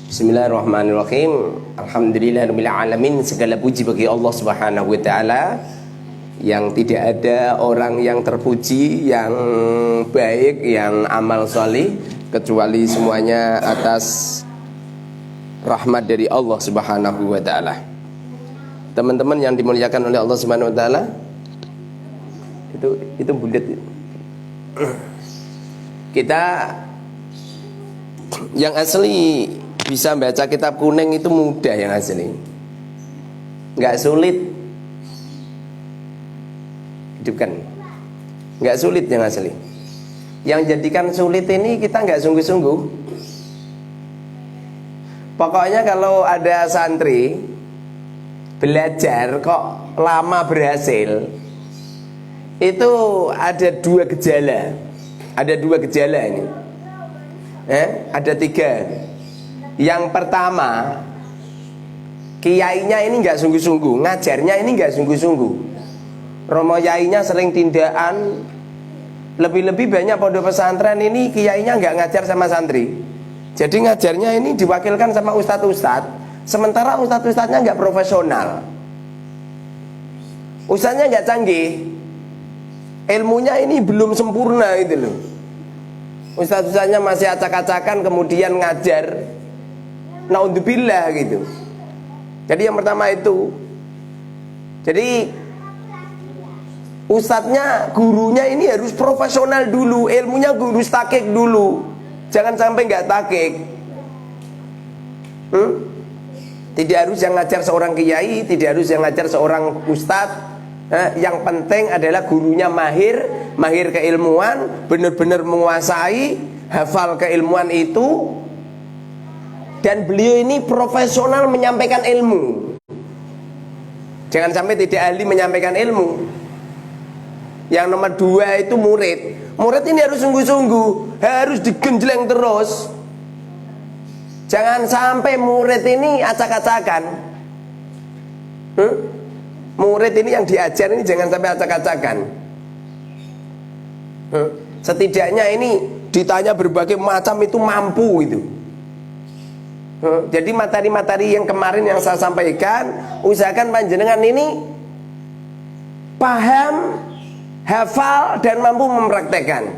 Bismillahirrahmanirrahim. Alhamdulillahirabbil alamin. Segala puji bagi Allah Subhanahu wa taala, yang tidak ada orang yang terpuji, yang baik, yang amal salih, kecuali semuanya atas rahmat dari Allah Subhanahu wa taala. Teman-teman yang dimuliakan oleh Allah Subhanahu wa taala, itu bulat. Kita yang asli bisa baca kitab kuning itu mudah, yang asli nggak sulit. Itu kan nggak sulit yang asli. Yang jadikan sulit ini kita nggak sungguh-sungguh. Pokoknya kalau ada santri belajar kok lama berhasil, itu ada dua gejala. Ada dua gejala ini. Ada tiga. Yang pertama, kiainya ini nggak sungguh-sungguh, ngajarnya ini nggak sungguh-sungguh. Romo yainya sering tindakan. Lebih-lebih banyak pondok pesantren ini kiainya nggak ngajar sama santri. Jadi ngajarnya ini diwakilkan sama ustadz-ustadz. Sementara ustadz-ustadznya nggak profesional. Ustadznya nggak canggih. Ilmunya ini belum sempurna itu loh. Ustadz-ustadznya masih acak-acakan, kemudian ngajar naudzubillah gitu. Jadi yang pertama itu, jadi ustadznya, gurunya ini harus profesional dulu, ilmunya guru takik dulu. Jangan sampai nggak takik. Tidak harus yang ngajar seorang kiai, tidak harus yang ngajar seorang ustadz. Yang penting adalah gurunya mahir keilmuan, benar-benar menguasai, hafal keilmuan itu. Dan beliau ini profesional menyampaikan ilmu. Jangan sampai tidak ahli menyampaikan ilmu. Yang nomor dua itu murid. Murid ini harus sungguh-sungguh, harus digenjleng terus. Jangan sampai murid ini acak-acakan. Murid ini yang diajar ini jangan sampai acak-acakan. Setidaknya ini ditanya berbagai macam itu mampu itu. Jadi materi-materi yang kemarin yang saya sampaikan, usahakan panjenengan ini paham, hafal, dan mampu mempraktekkan.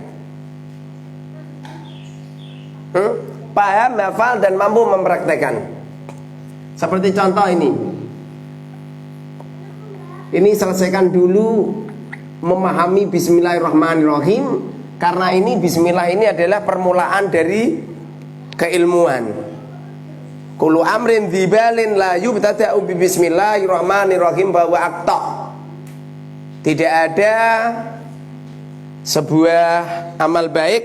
Paham, hafal, dan mampu mempraktekkan. Seperti contoh ini. Ini selesaikan dulu memahami Bismillahirrahmanirrahim. Karena ini Bismillah ini adalah permulaan dari keilmuan. Kullu amrin dzibalin la yubtada'u bi bismillahirrahmanirrahim bahwa akta. Tidak ada sebuah amal baik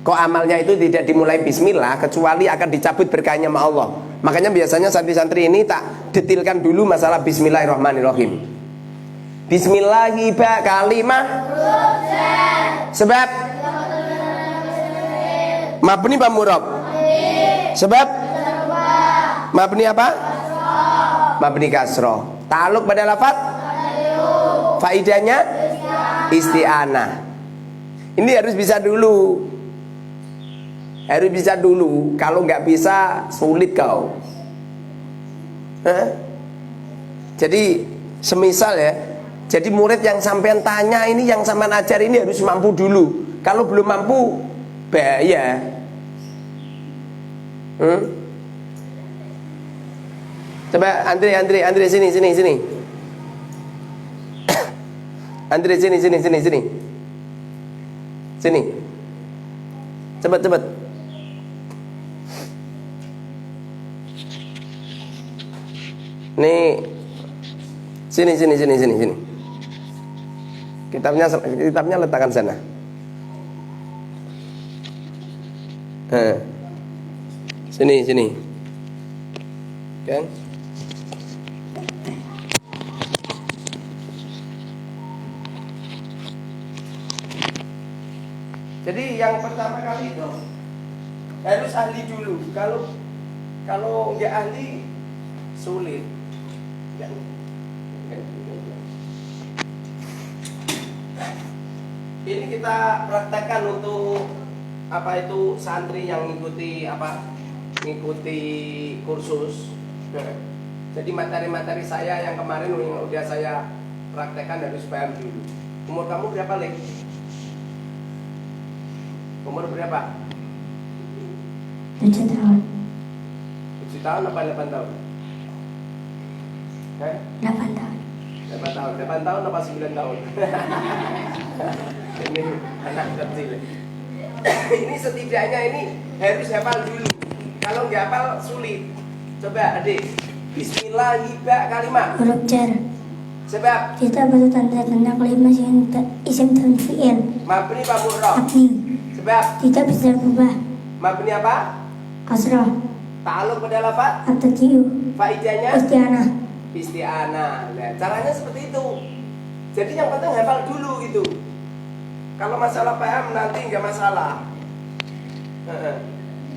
kok amalnya itu tidak dimulai bismillah, kecuali akan dicabut berkahnya sama Allah. Makanya biasanya santri-santri ini tak detilkan dulu masalah bismillahirrahmanirrahim. Bismillahi ba kalimah sebab mabni pa murab. Sebab mabni apa? Mabni kasroh. Ta'aluk pada lafaz, faidahnya isti'anah. Ini harus bisa dulu. Harus bisa dulu. Kalau nggak bisa sulit kau. Jadi semisal ya, jadi murid yang sampean tanya ini, yang sampean ajar ini harus mampu dulu. Kalau belum mampu, bahaya. Coba Andre sini. Andre sini. Cepat. Nih. Sini. Kitabnya letakkan sana. Sini. Kan? Jadi yang pertama kali itu harus ahli dulu. Kalau nggak ahli sulit. Ini kita praktekkan untuk apa itu santri yang mengikuti apa ngikuti kursus. Jadi materi-materi saya yang kemarin yang udah saya praktekkan harus paham dulu. Umur kamu berapa, Lek? Umur berapa? 7 tahun. 7 tahun apa 8 tahun? 8 tahun. 8 tahun. 8 tahun apa 9 tahun? Ini anak kecil. Ini setidaknya ini harus hafal dulu. Kalau nggak hafal sulit. Coba adik. Bismillah hibah kalimat. Huruf jar. Sebab Kita baca tanda-tanda kalimat isim dan fi'il. mabni apa mu'rab? Mabni. Sebab Tidak bisa berubah. mabni apa? Kasrah. Ta'alluq pada lafaz. At-tatiyu. Faidahnya Isti'anah. isti'anah. Nah, caranya seperti itu. Jadi yang penting hafal dulu gitu. Kalau masalah paham nanti nggak masalah.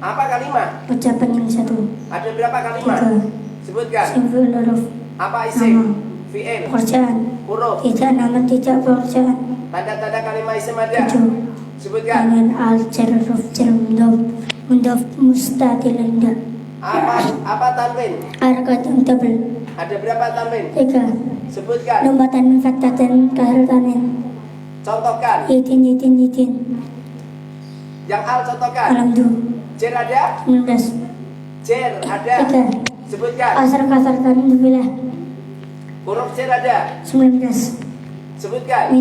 Apa kalimat? Ucapan yang satu. Ada berapa kalimat? 3. Sebutkan. Isim fi'il huruf. Apa isim? Nama. Fi'il. Pekerjaan. Huruf. Tidak nama, tidak pekerjaan. Tanda-tanda kalimat isim ada. 7. Sebutkan. Tanwin al jar huruf jar mudhaf mustatil indah. Apa tanwin? Harakat yang double. Ada berapa tanwin? 3. Sebutkan. Lomba tanwin fathah dan kahar tanwin. Contohkan. Yitin. Yang al contohkan. Alhamdu. Jer ada? 19. Jer ada. 3. Sebutkan. Asar kasar tanwin bilah. Huruf jer ada. 19. Sebutkan.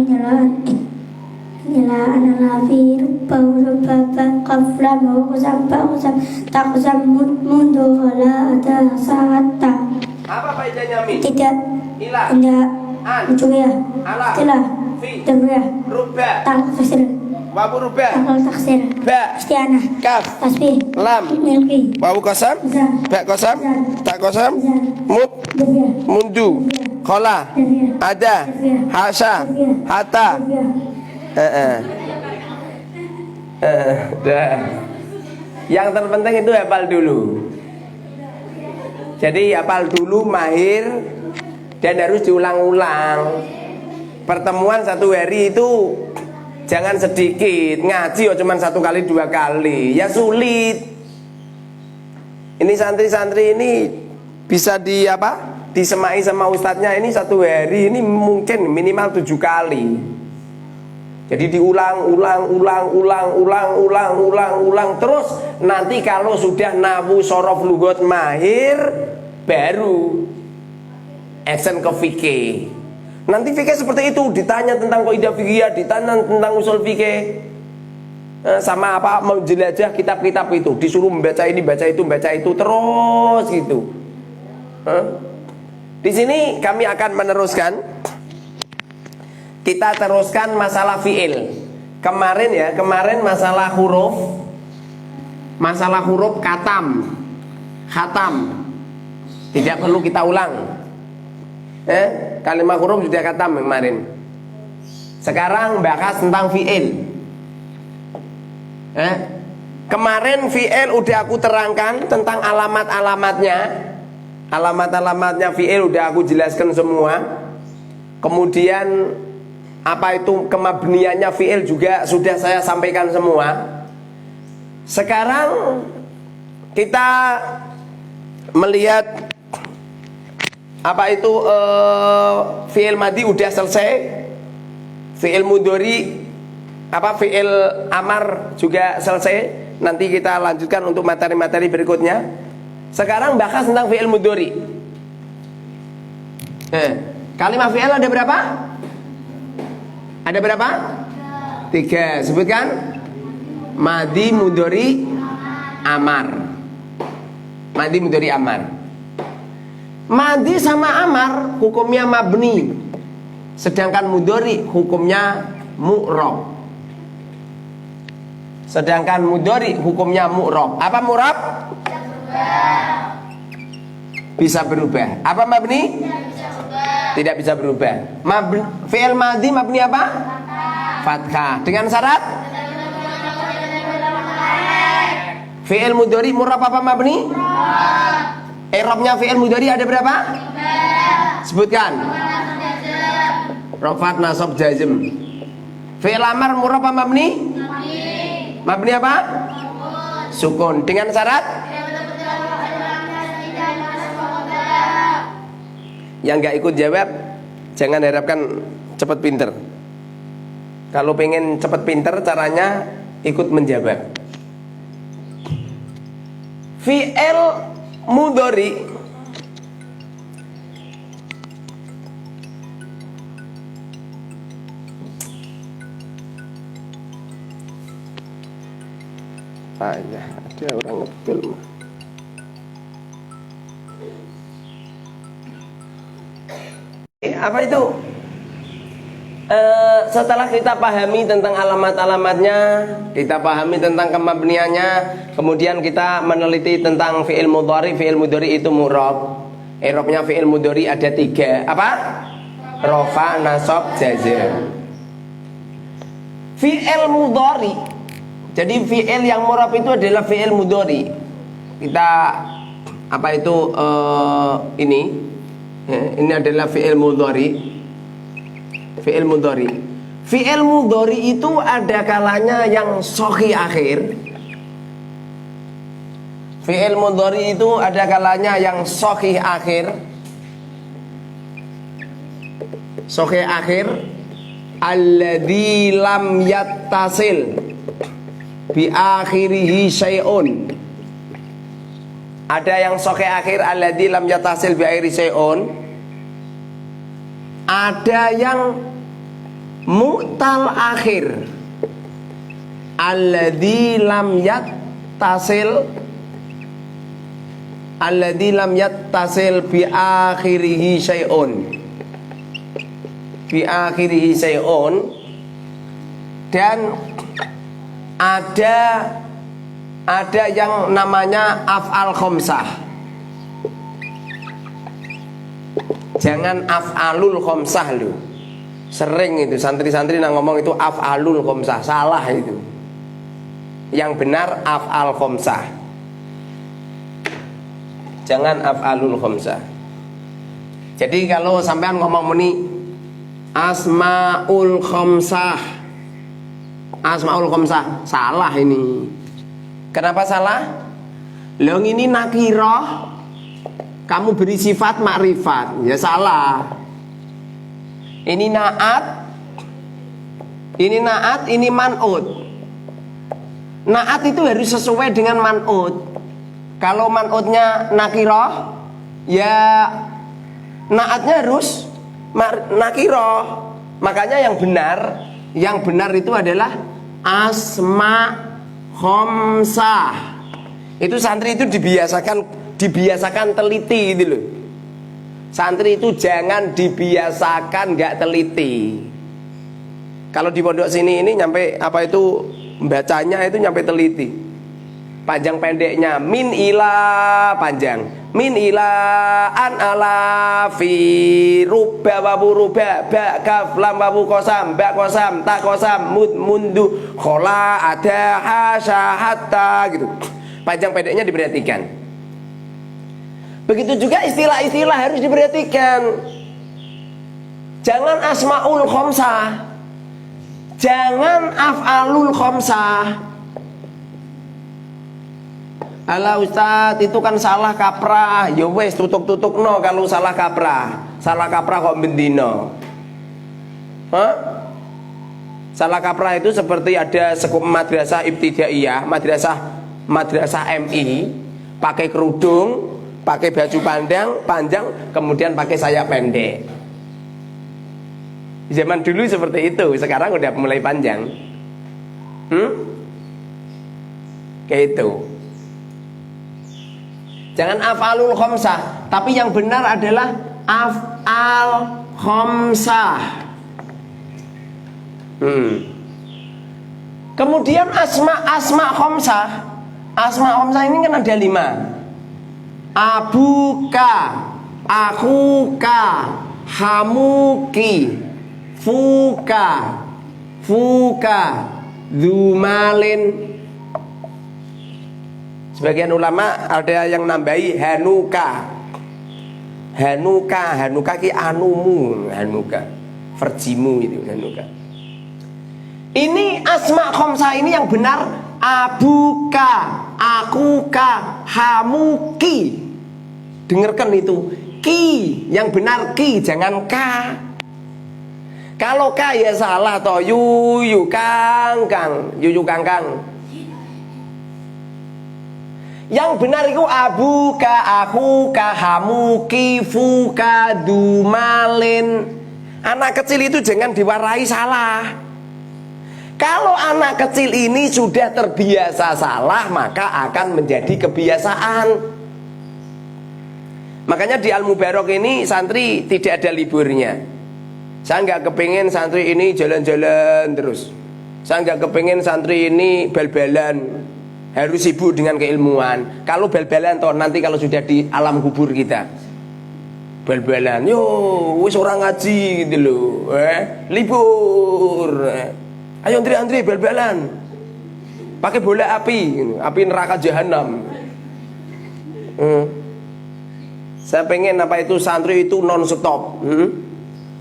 Inilah analafi rubaba qafla mau kusam tak kusam mundu wala ada sa'ata. Apa faedahnya min? Tidak. Ilah. Tidak. An. Mencuriah. Ala. Istilah. Fi. Tabriyah. Rubba. Taksir. Wawu rubba. Takal taksir. Ba. Isti'anah. Kaf. Tasbih. Lam. Milki. Wawu kosam. Za. Ba kosam. Ta kosam. Za. Mut. Tabriyah. Mundu. Kola. Tabriyah. Ada. Hasya. Hatta. Dah. Yang terpenting itu hafal dulu. Jadi hafal dulu, mahir, dan harus diulang-ulang. Pertemuan satu hari itu jangan sedikit, ngaji ya cuma 1 kali 2 kali, ya sulit. Ini santri-santri ini bisa disemai sama ustadznya ini 1 hari ini mungkin minimal 7 kali. Jadi diulang terus. Nanti kalau sudah nahwu sorof lugot mahir, baru action ke fikih. Nanti fikih seperti itu, ditanya tentang kaidah fikih, ditanya tentang usul fikih, sama apa mau jelajah kitab-kitab itu, disuruh membaca ini, baca itu terus gitu. Di sini kami akan meneruskan. Kita teruskan masalah fi'il. Kemarin masalah huruf. Masalah huruf khatam. Tidak perlu kita ulang. Kalimat huruf sudah khatam kemarin. Sekarang bahas tentang fi'il. Kemarin fi'il udah aku terangkan tentang alamat-alamatnya. Alamat-alamatnya fi'il udah aku jelaskan semua. Kemudian apa itu kemabniannya fi'il juga sudah saya sampaikan semua. Sekarang kita melihat apa itu fi'il madhi udah selesai. Fi'il mudhari fi'il amar juga selesai. Nanti kita lanjutkan untuk materi-materi berikutnya. Sekarang bahas tentang fi'il mudhari. Kalimat fi'il ada berapa? Ada berapa? 3. Sebutkan. Madhi, mudhari, amar. Madhi, mudhari, amar. Madhi sama amar hukumnya mabni. Sedangkan mudhari hukumnya mu'rab. Apa mu'rab? Bisa berubah. Apa mabni? Tidak bisa berubah. Fi'il madhi mabni apa? Fathah. Dengan syarat? Fi'il mudhari mu'rab apa mabni? I'rabnya fi'il mudhari ada berapa? 3. Sebutkan. Rafat, nasab, jazm. Fi'il amar mu'rab apa mabni? Mabni apa? Sukun. Dengan syarat? Yang nggak ikut jawab jangan harapkan cepat pinter. Kalau pengen cepat pinter, caranya ikut menjawab. Fi'il mudhari ya, ada orang ngebel. Apa itu? Setelah kita pahami tentang alamat-alamatnya, kita pahami tentang kemabniannya, kemudian kita meneliti tentang fi'il mudhari. Fi'il mudhari itu mu'rab. I'rabnya fi'il mudhari ada 3. Apa? Rafa, nasab, jazm. Fi'il mudhari. Jadi fi'il yang mu'rab itu adalah fi'il mudhari. Kita apa itu ini? Ini adalah fi'il mudhari. Fi'il mudhari. Fi'il mudhari itu ada kalanya yang sahih akhir. Fi'il mudhari itu ada kalanya yang sahih akhir. Sahih akhir alladzi lam yattasil bi akhirihi syai'un. Ada yang sahih akhir alladzi lam yattasil bi akhirihi syai'un. Ada yang mu'tal akhir alladzi lam yattasil bi akhirihi syai'un. Bi akhirihi syai'un. Dan ada yang namanya af'al khamsah. Jangan af'alul khamsah lu. Sering itu santri-santri yang ngomong itu af'alul khamsah. Salah itu. Yang benar af'al khamsah. Jangan af'alul khamsah. Jadi kalau sampean ngomong muni asmaul khamsah, asmaul khamsah, salah ini. Kenapa salah? Long ini nakirah, kamu beri sifat makrifat, ya salah. Ini naat, ini man'ut. Naat itu harus sesuai dengan man'ut. Kalau man'utnya nakirah, ya naatnya harus nakirah. Makanya yang benar itu adalah asma khamsah. Itu santri itu dibiasakan teliti gitu loh. Santri itu jangan dibiasakan nggak teliti. Kalau di pondok sini ini nyampe apa itu bacanya itu nyampe teliti. Panjang pendeknya min ila panjang, min ila an ala fi rubba wabu rubba ba kaf lam wabu kosam ba kosam ta kosam mud mundu khola ada hasya hatta gitu. Panjang pendeknya diperhatikan. Begitu juga istilah-istilah harus diperhatikan. Jangan asmaul khamsah, jangan af'alul khamsah. Alah Ustaz, itu kan salah kaprah. Ya wes tutuk-tutuk no kalau salah kaprah. Salah kaprah kok bendino. Hah? Salah kaprah itu seperti ada madrasah ibtidaiyah, madrasah MI, pakai kerudung, pakai baju panjang, kemudian pakai sayap pendek. Zaman dulu seperti itu, sekarang udah mulai panjang. Kayak itu. Jangan af'alul khamsah, tapi yang benar adalah af'al khamsah. Kemudian asma khamsah. Asma khamsah ini kan ada 5. Abuka, akuka, hamuki, fuka, zumalin. Sebagian ulama ada yang nambahi hanuka. Hanuka ki anumu, hanuka. Verjimu itu hanuka. Ini asma khamsah ini yang benar abuka, akuka, hamuki. Dengarkan itu. ki, yang benar ki, jangan ka. Kalau ka ya salah toh, yuyu kang kang, yuyu kang kang. Yang benar itu abuka, akhuka, hamuki, fuka, dumalin. Anak kecil itu jangan diwarai salah. Kalau anak kecil ini sudah terbiasa salah, maka akan menjadi kebiasaan. Makanya di Al-Mubarak ini santri tidak ada liburnya. Saya nggak kepingin santri ini jalan-jalan terus. Saya nggak kepingin santri ini bal-balan, harus sibuk dengan keilmuan. Kalau bal-balan toh nanti kalau sudah di alam kubur kita, bal-balan, yo wis orang ngaji gitu loh, libur. Ayo antri bal-balan, pakai bola api neraka jahanam. Saya pengen apa itu santri itu non stop.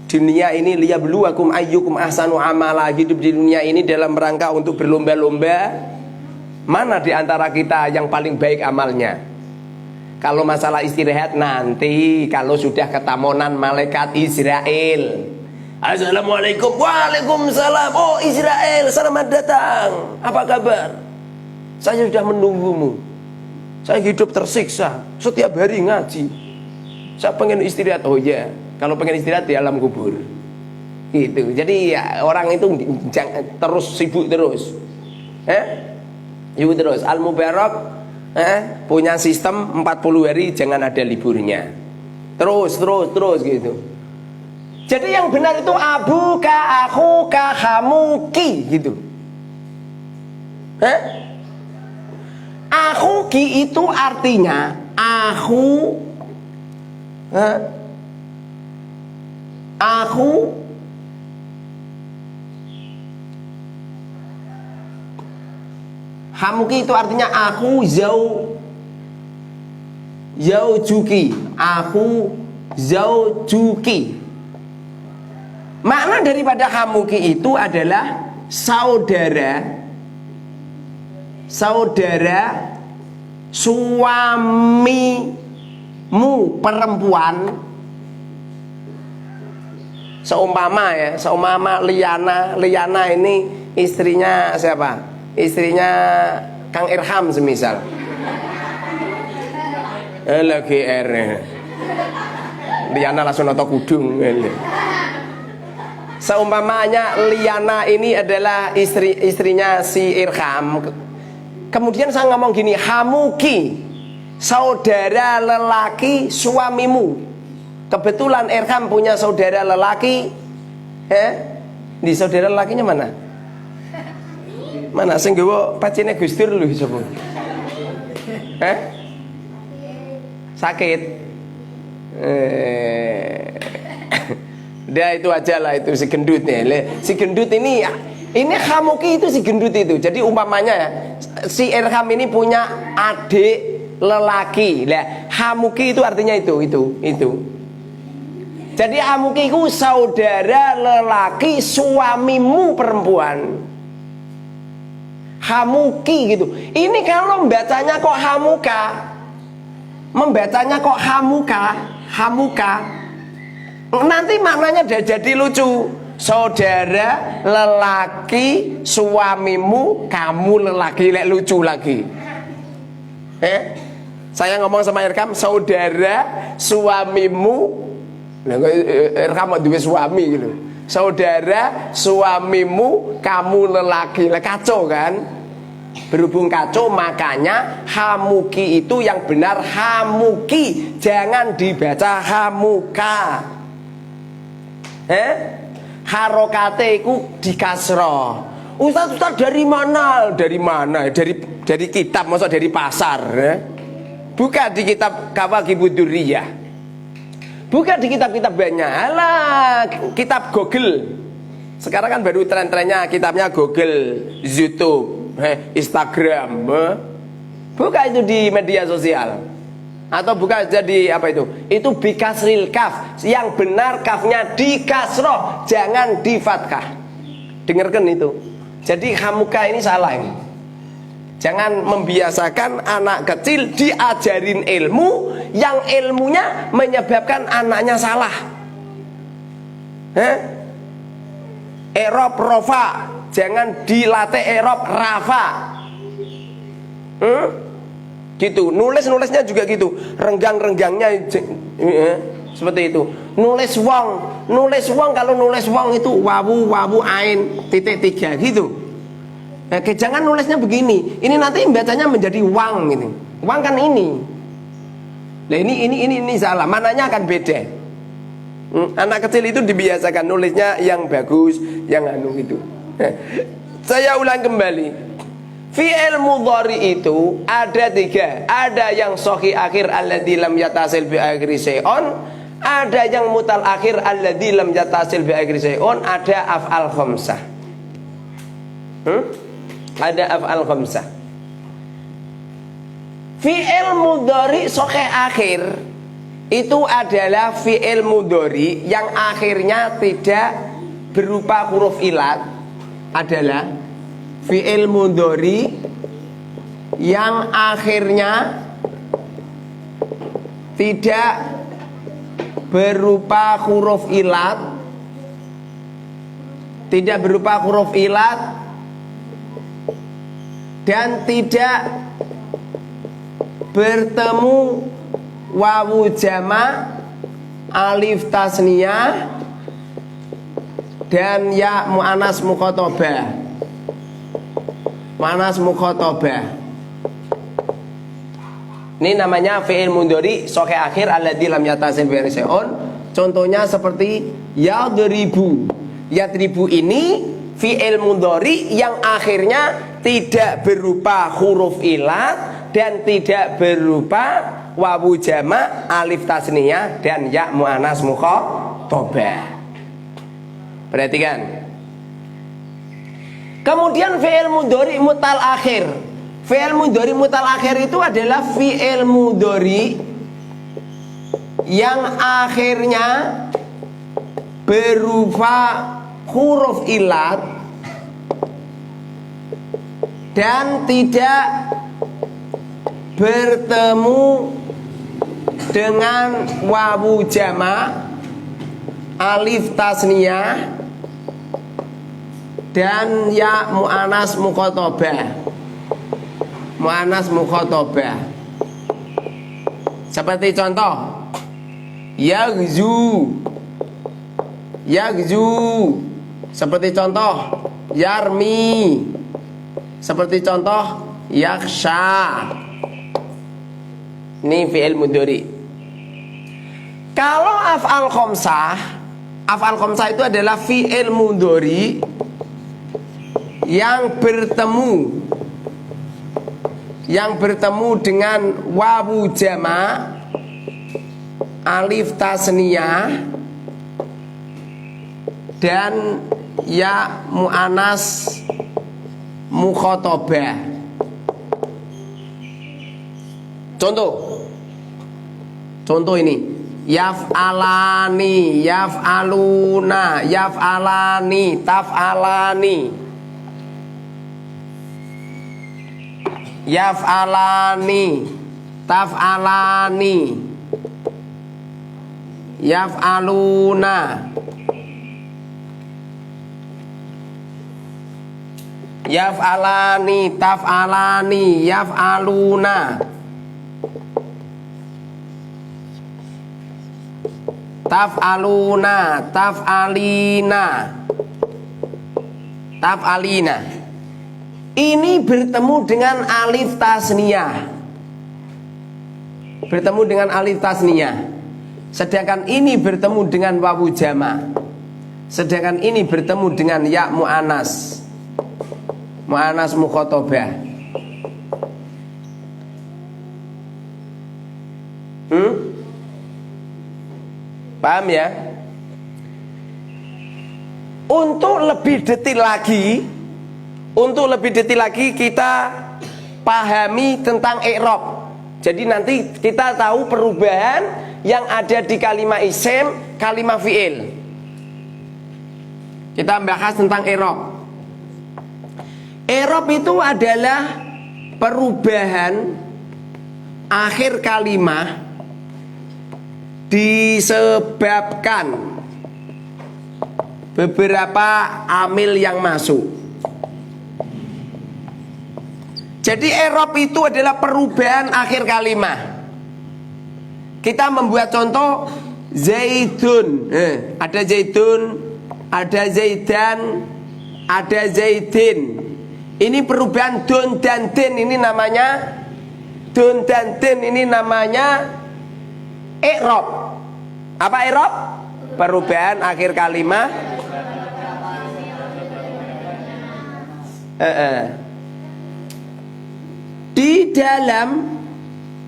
Dunia ini liyabluwakum ayyukum ahsanu amala. Hidup di dunia ini dalam rangka untuk berlomba-lomba, mana di antara kita yang paling baik amalnya. Kalau masalah istirahat nanti kalau sudah ketamonan malaikat Israel, assalamualaikum, waalaikumsalam, oh Israel selamat datang, apa kabar? Saya sudah menunggumu. Saya hidup tersiksa, setiap hari ngaji. Saya pengen istirahat. Oh iya, kalau pengen istirahat di alam kubur. Gitu. Jadi ya, orang itu jangan terus sibuk terus. Sibuk terus. Al-Mubarak punya sistem 40 hari jangan ada liburnya. Terus gitu. Jadi yang benar itu abuka, akhuka, hamuki gitu. Akhuki itu artinya aku hamuki itu artinya aku zaujuki, aku zaujuki. Makna daripada hamuki itu adalah saudara suamimu perempuan. Seumpama Liana ini istrinya siapa? Istrinya Kang Irham semisal. Lagi R. Liana langsung noto kudung. Seumpamanya Liana ini adalah istrinya si Irham. Kemudian saya ngomong gini, hamuki, saudara lelaki suamimu. Kebetulan Irham punya saudara lelaki. Di saudara lelakinya mana? Mana sing nggawa pacine Gus Dur lho sapa? Sakit. Dia itu aja lah, itu si gendut nih. Si gendut ini hamuki itu si gendut itu. Jadi umpamanya ya, si Irham ini punya adik lelaki. Lah, hamuki itu artinya itu. Jadi hamuki itu saudara lelaki suamimu perempuan. Hamuki gitu. Ini kalau membacanya kok hamuka. Membacanya kok hamuka. Nanti maknanya udah jadi lucu. Saudara lelaki suamimu, kamu lelaki, lek lucu lagi. Saya ngomong sama Irham, saudara suamimu. Irham mau duwe suami gitu. Saudara suamimu, kamu lelaki. Kacau kan? Berhubung kacau, makanya hamuki itu yang benar hamuki, jangan dibaca hamuka. Harokate iku dikasroh. Ustaz dari mana? Dari kitab, maksud dari pasar. Buka di kitab Kawakibud Durriyah. Buka di kitab-kitab banyak. Alah, kitab Google. Sekarang kan baru tren-trennya kitabnya Google, YouTube, Instagram. Buka itu di media sosial. Atau buka aja di apa itu? Itu bikasril kaf. Yang benar kafnya di kasroh, jangan di fathah. Dengarkan itu. Jadi hamuka ini salah ini. Jangan membiasakan anak kecil diajarin ilmu yang ilmunya menyebabkan anaknya salah. I'rab rofa, jangan dilatih i'rab rafa. Gitu. Nulisnya juga gitu. Renggang-renggangnya seperti itu. Nulis wong kalau nulis wong itu wawu ain titik 3 gitu. Jangan nulisnya begini. Ini nanti bacanya menjadi wang gitu. Wang kan ini. Nah ini salah. Mananya akan beda. Anak kecil itu dibiasakan nulisnya yang bagus, yang anu gitu. Saya ulang kembali. Fi'il mudhari itu ada 3. Ada yang sahih akhir alladzi lam yatasil bi akhiri syai'un, ada yang mutal akhir alladzi lam yatasil bi akhiri syai'un, ada af'al khamsah. Ada af'al khamsah. Fi'il mudhari sahih akhir itu adalah fi'il mudhari yang akhirnya tidak berupa huruf ilat, adalah fi'il mudhari yang akhirnya tidak berupa huruf ilat, dan tidak bertemu wawu jama, alif tasniyah, dan ya mu'anas mukhatabah. Mu'anas mukhatabah. Ini namanya fi'il mudhari sahih akhir alladzi lam yatasil bi syai'un. Contohnya seperti yadribu. Yadribu ini fi'il mudhari yang akhirnya tidak berupa huruf ilat dan tidak berupa wawu jama, alif tasniyah, dan ya mu'anas mukhatabah. Perhatikan. Kemudian fi'il mudhari mutal akhir. Fi'il mudhari mutal akhir itu adalah fi'il mudhari yang akhirnya berupa huruf ilat dan tidak bertemu dengan wawu jama, alif tasniyah, dan ya mu'anas mukhatabah. Mu'anas mukhatabah. Seperti contoh yaghzu. Seperti contoh yarmi. Seperti contoh yakhsha. Ini fi'il mudhari. Kalau af'al khamsah itu adalah fi'il mudhari yang bertemu dengan wawu jama, alif tasniyah, dan ya mu'anas mukhatabah. Contoh ini yaf'alani, yaf'aluna, yaf'alani, taf'alani. Yaf'alani, taf'alani, yaf'aluna, yaf'alani, taf'alani, yaf'aluna. Taf'aluna, taf'alina, taf'alina. Ini bertemu dengan alif tasniyah. Bertemu dengan alif tasniyah. Sedangkan ini bertemu dengan wawu jama. Sedangkan ini bertemu dengan ya mu'anas. Mu'anas mukhatabah. Paham ya? Untuk lebih detail lagi kita pahami tentang i'rab. Jadi nanti kita tahu perubahan yang ada di kalimat isim, kalimat fi'il. Kita bahas tentang i'rab. I'rab itu adalah perubahan akhir kalimat disebabkan beberapa amil yang masuk. Jadi i'rab itu adalah perubahan akhir kalimat. Kita membuat contoh zaidun, ada zaidun, ada zaidan, ada zaidin. Ini perubahan dun dan din, ini namanya dun dan din, ini namanya i'rab. Apa i'rab? Perubahan akhir kalimat. Di dalam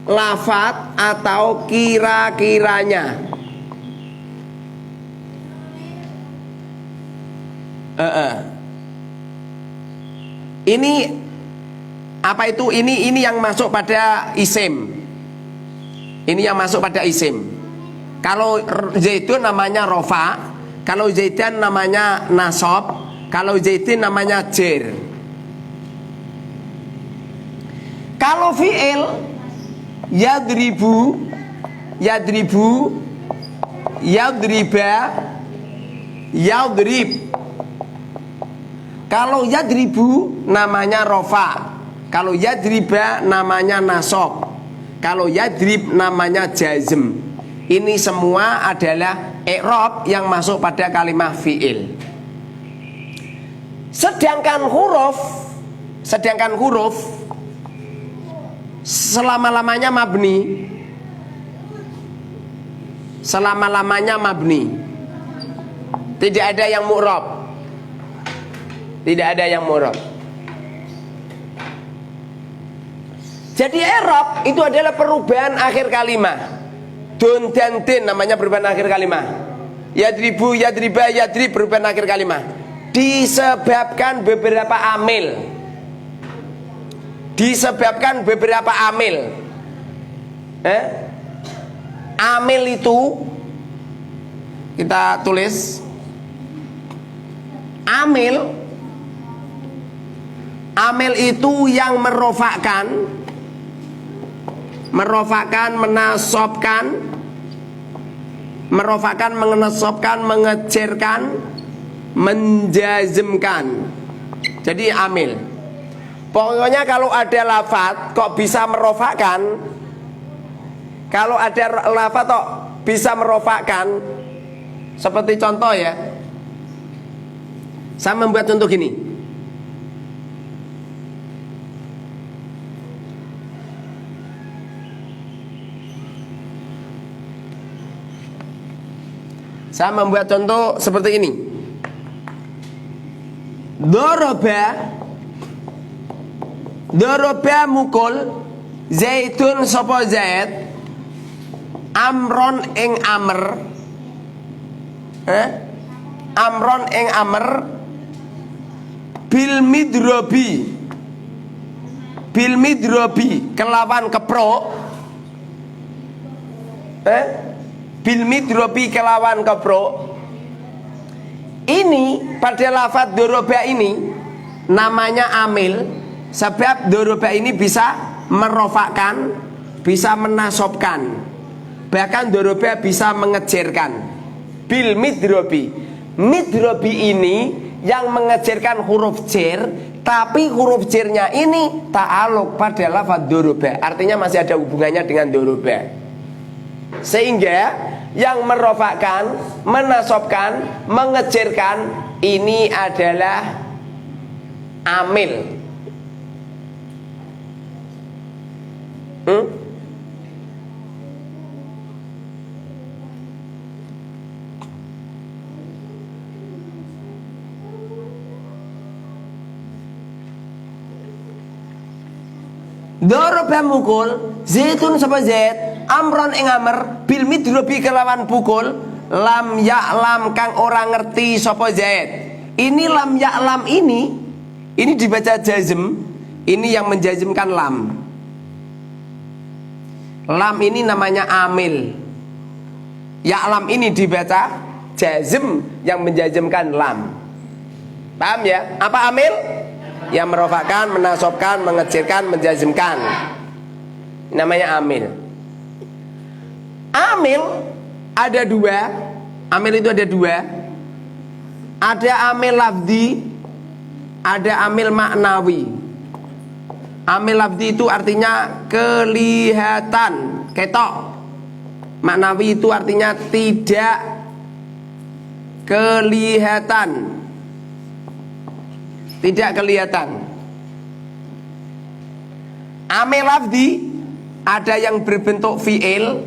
lafadz atau kira-kiranya. Ini apa itu? Ini yang masuk pada isim. Ini yang masuk pada isim. Kalau zaidun namanya rofa, kalau zaidan namanya nasab, kalau zaidin namanya jer. Kalau fi'il yadribu, yadribu, yadriba, yadrib. Kalau yadribu namanya rofa, kalau yadriba namanya nasab, kalau yadrib namanya jazm. Ini semua adalah i'rab yang masuk pada kalimat fi'il. Sedangkan huruf selama-lamanya mabni. Selama-lamanya mabni. Tidak ada yang mu'rab. Tidak ada yang mu'rab. Jadi i'rab itu adalah perubahan akhir kalimat. Dun dan din namanya perubahan akhir kalimat. Yadribu, yadriba, yadrib perubahan akhir kalimat. Disebabkan beberapa amil. Disebabkan beberapa amil. Amil itu kita tulis. Amil itu yang merofakkan, menasabkan, mengecerkan, menjazmkan. Jadi amil. Pokoknya kalau ada lafadz kok bisa merofakkan, kalau ada lafadz kok bisa merofakkan, seperti contoh ya, saya membuat contoh gini. Saya membuat contoh seperti ini. Doroba mukul zaitun sapa zaid amron ing amr. Amron ing amr bil midrobi kelawan keprok. Bil midrobi kelawan keprok. Ini pada lafadz doroba ini namanya amil. Sebab doroba ini bisa merofakkan, bisa menasobkan, bahkan doroba bisa mengejerkan. Bil midrobi. Midrobi ini yang mengejerkan huruf jer, tapi huruf jernya ini ta'aluk pada lafadz doroba. Artinya masih ada hubungannya dengan doroba. Sehingga yang merofakkan, menasobkan, mengejerkan ini adalah amil. Doroba mukul zaitun sapa zaid amron ing amr bil midrobi kelawan pukul lam ya'lam kang ora ngerti sapa zaid. Ini lam ya'lam ini dibaca jazm. Ini yang menjazmkan lam. Lam ini namanya amil. Ya'lam ini dibaca jazm yang menjazmkan lam. Paham ya? Apa amil? Yang merofakkan, menasobkan, mengecilkan, menjazmkan. Namanya amil. Amil ada dua. Amil itu ada dua. Ada amil lafzi, ada amil maknawi. Amil lafzi itu artinya kelihatan, ketok. Maknawi itu artinya tidak kelihatan. Tidak kelihatan. Amil lafzi ada yang berbentuk fi'il,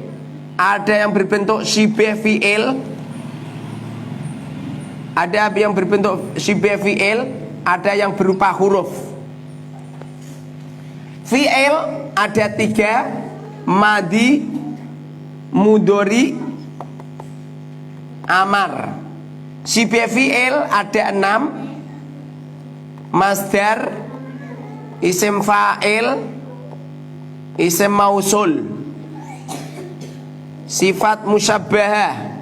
ada yang berbentuk syibih fi'il, ada yang berbentuk syibih fi'il, ada yang berupa huruf. Fi'il ada 3, madi, mudhari, amar. Syibih fi'il ada 6, masdar, isim fa'il, isim mausul, sifat musyabbahah.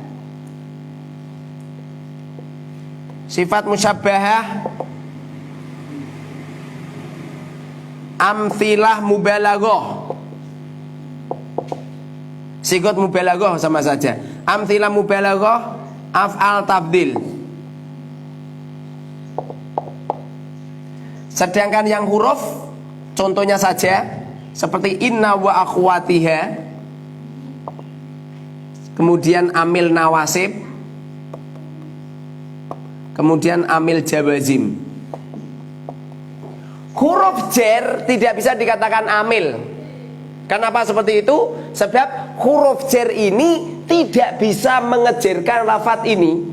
Sifat musyabbahah, amthilah mubalaghah. Sigot mubalaghah sama saja. Amthilah mubalaghah, af'al tabdil. Sedangkan yang huruf, contohnya saja seperti inna wa akhwatiha, kemudian amil nawasib, kemudian amil jawazim. Huruf jar tidak bisa dikatakan amil. Kenapa seperti itu? Sebab huruf jar ini tidak bisa mengejarkan lafadz ini.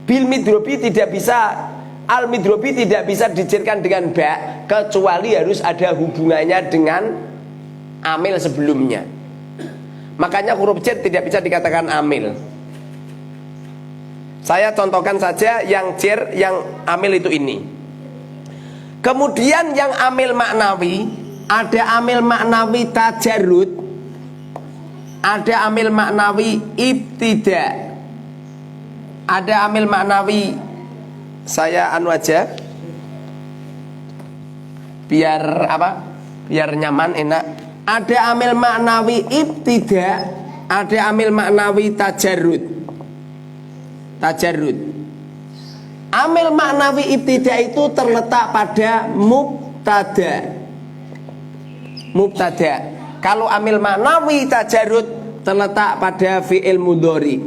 Bil midrobi tidak bisa, al midrobi tidak bisa dijarkan dengan ba, kecuali harus ada hubungannya dengan amil sebelumnya. Makanya huruf jar tidak bisa dikatakan amil. Saya contohkan saja yang jar, yang amil itu ini. Kemudian yang amil maknawi, ada amil maknawi tajarrud, ada amil maknawi ibtida, ada amil maknawi, saya anu aja biar apa? Biar nyaman, enak. Ada amil maknawi ibtida, ada amil maknawi tajarrud. Tajarrud. Amil maknawi ibtida itu terletak pada mubtada. Mubtada. Kalau amil maknawi tajarrud terletak pada fi'il mudhari.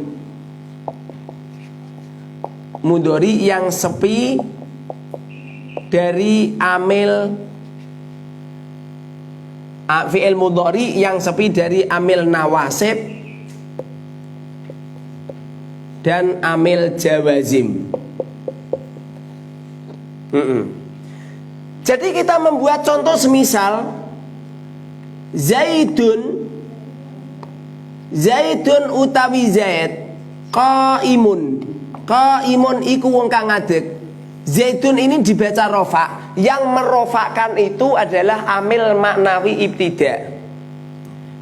Mudhari yang sepi dari amil, fi'il mudhari yang sepi dari amil nawasib dan amil jawazim. Jadi kita membuat contoh semisal Zaidun, Zaidun utawi Zaid, qaimun, qaimun iku wong kang ngadeg. Zaidun ini dibaca rofa. Yang merofakkan itu adalah amil maknawi ibtida.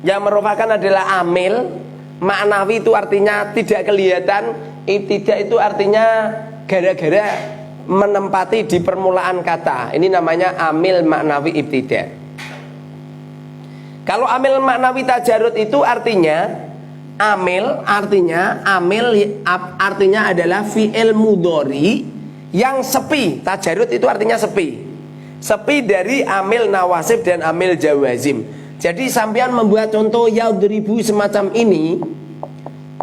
Yang merofakkan adalah amil maknawi, itu artinya tidak kelihatan. Ibtida itu artinya gara-gara menempati di permulaan kata. Ini namanya amil maknawi ibtida. Kalau amil maknawi tajarrud itu artinya artinya adalah fi'il mudhari yang sepi. Tajarrud itu artinya sepi. Sepi dari amil nawasib dan amil jawazim. Jadi sampean membuat contoh yadribu semacam ini.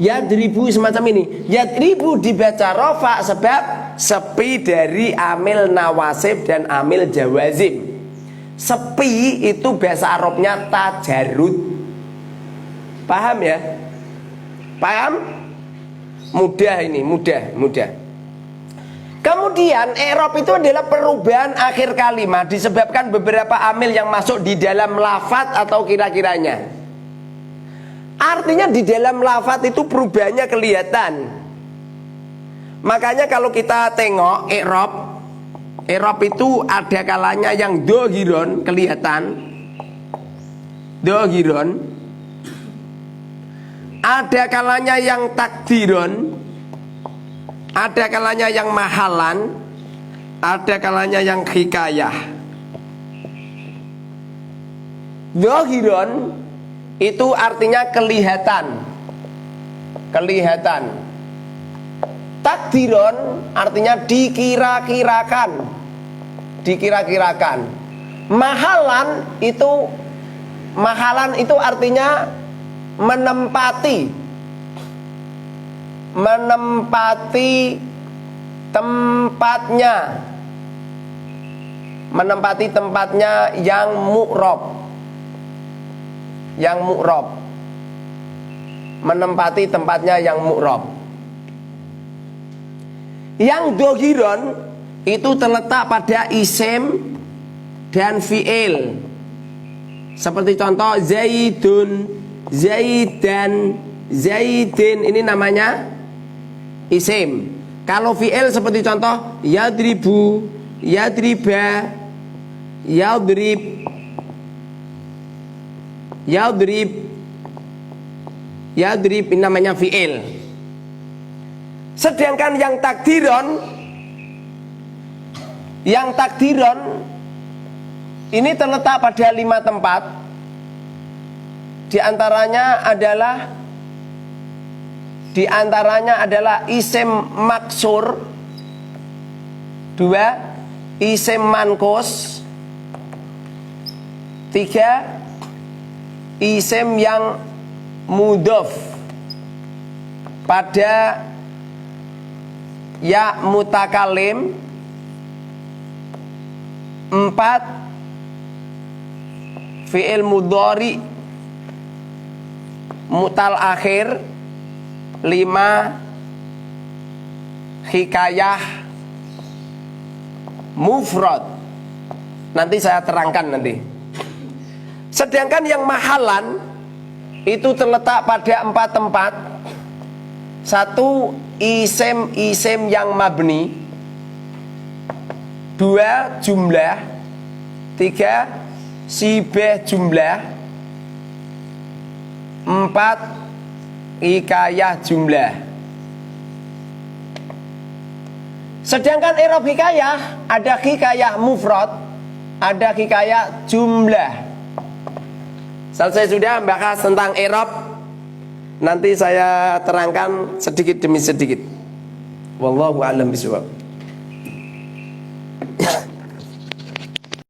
Yadribu semacam ini. Yadribu dibaca rofa sebab sepi dari amil nawasib dan amil jawazim. Sepi itu bahasa Arabnya tajarrud. Paham ya? Paham? Mudah ini, mudah. Kemudian i'rab itu adalah perubahan akhir kalimat disebabkan beberapa amil yang masuk di dalam lafadz atau kira-kiranya. Artinya di dalam lafadz itu perubahannya kelihatan. Makanya kalau kita tengok i'rab itu ada kalanya yang dohiron kelihatan, dohiron. Ada kalanya yang takdiron, ada kalanya yang mahalan, ada kalanya yang hikayah. Dzahiron itu artinya kelihatan. Kelihatan. Takdiron artinya dikira-kirakan. Dikira-kirakan. Mahalan itu artinya menempati. Menempati tempatnya. Menempati tempatnya yang mu'rob. Yang mu'rob. Menempati tempatnya yang mu'rob. Yang dzahiron itu terletak pada isim dan fi'il. Seperti contoh Zaidun, Zaidan, Zaidin, ini namanya isim. Kalau fi'il seperti contoh yadribu, yadriba, yadrib, yadrib, yadrib, ini namanya fi'il. Sedangkan yang takdiron ini terletak pada 5 tempat. Di antaranya adalah isim maksur, 2 isim mankus, 3 isim yang mudhof pada ya mutakalim, 4 fi'il mudhari mutal akhir, 5 hikayah mufrad. Nanti saya terangkan nanti. Sedangkan yang mahalan itu terletak pada 4 tempat. 1 isim yang mabni, 2 jumlah, 3 sibeh jumlah, 4 hikayah jumlah. Sedangkan i'rab hikayah ada hikayah mufrad, ada hikayah jumlah. Selesai sudah bahas tentang i'rab. Nanti saya terangkan sedikit demi sedikit. Wallahu a'lam bishawab.